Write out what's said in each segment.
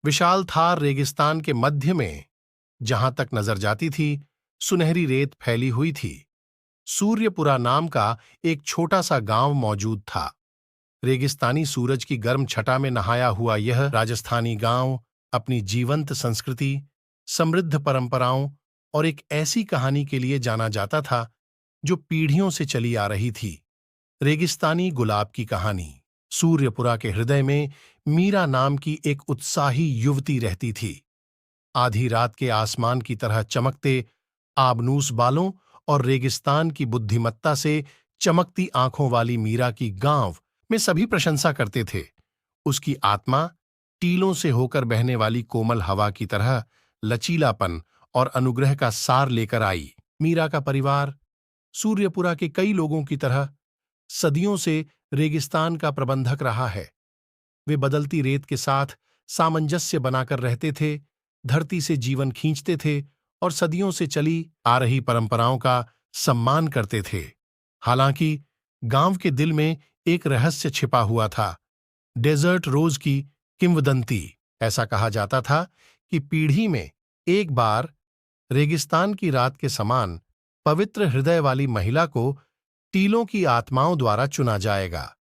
विशाल थार रेगिस्तान के मध्य में जहां तक नजर जाती थी, सुनहरी रेत फैली हुई थी। सूर्यपुरा नाम का एक छोटा सा गांव मौजूद था। रेगिस्तानी सूरज की गर्म छटा में नहाया हुआ यह राजस्थानी गांव अपनी जीवंत संस्कृति, समृद्ध परंपराओं और एक ऐसी कहानी के लिए जाना जाता था जो पीढ़ियों से चली आ रही थी। रेगिस्तानी गुलाब की कहानी। सूर्यपुरा के हृदय में मीरा नाम की एक उत्साही युवती रहती थी। आधी रात के आसमान की तरह चमकते आबनूस बालों और रेगिस्तान की बुद्धिमत्ता से चमकती आंखों वाली मीरा की गांव में सभी प्रशंसा करते थे। उसकी आत्मा टीलों से होकर बहने वाली कोमल हवा की तरह लचीलापन और अनुग्रह का सार लेकर आई। मीरा का परिवार सूर्यपुरा के कई लोगों की तरह सदियों से रेगिस्तान का प्रबंधक रहा है। वे बदलती रेत के साथ सामंजस्य बनाकर रहते थे, धरती से जीवन खींचते थे और सदियों से चली आ रही परंपराओं का सम्मान करते थे। हालांकि गांव के दिल में एक रहस्य छिपा हुआ था, डेजर्ट रोज की किंवदंती। ऐसा कहा जाता था कि पीढ़ी में एक बार रेगिस्तान की रात के समान पवित्र हृदय वाली महिला को टीलों की आत्माओं द्वारा चुना जाएगा।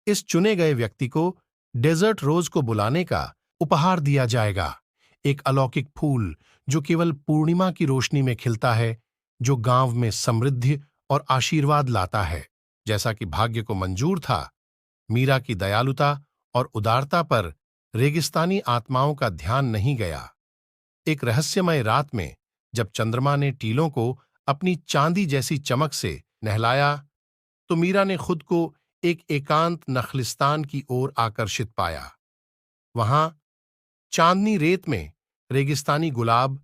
इस चुने गए व्यक्ति को डेजर्ट रोज को बुलाने का उपहार दिया जाएगा, एक अलौकिक फूल जो केवल पूर्णिमा की रोशनी में खिलता है, जो गांव में समृद्धि और आशीर्वाद लाता है। जैसा कि भाग्य को मंजूर था, मीरा की दयालुता और उदारता पर रेगिस्तानी आत्माओं का ध्यान नहीं गया। एक रहस्यमय रात में जब चंद्रमा ने टीलों को अपनी चांदी जैसी चमक से नहलाया, तो मीरा ने खुद को एक एकांत नखलिस्तान की ओर आकर्षित पाया। वहां चांदनी रेत में रेगिस्तानी गुलाब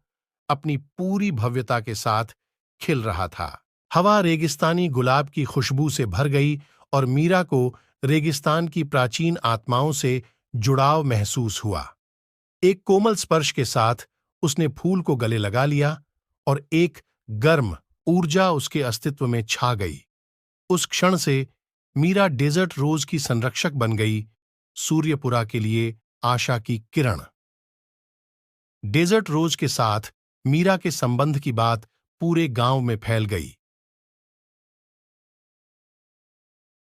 अपनी पूरी भव्यता के साथ खिल रहा था। हवा रेगिस्तानी गुलाब की खुशबू से भर गई और मीरा को रेगिस्तान की प्राचीन आत्माओं से जुड़ाव महसूस हुआ। एक कोमल स्पर्श के साथ उसने फूल को गले लगा लिया और एक गर्म ऊर्जा उसके अस्तित्व में छा गई। उस क्षण से मीरा डेजर्ट रोज की संरक्षक बन गई, सूर्यपुरा के लिए आशा की किरण। डेजर्ट रोज के साथ मीरा के संबंध की बात पूरे गांव में फैल गई।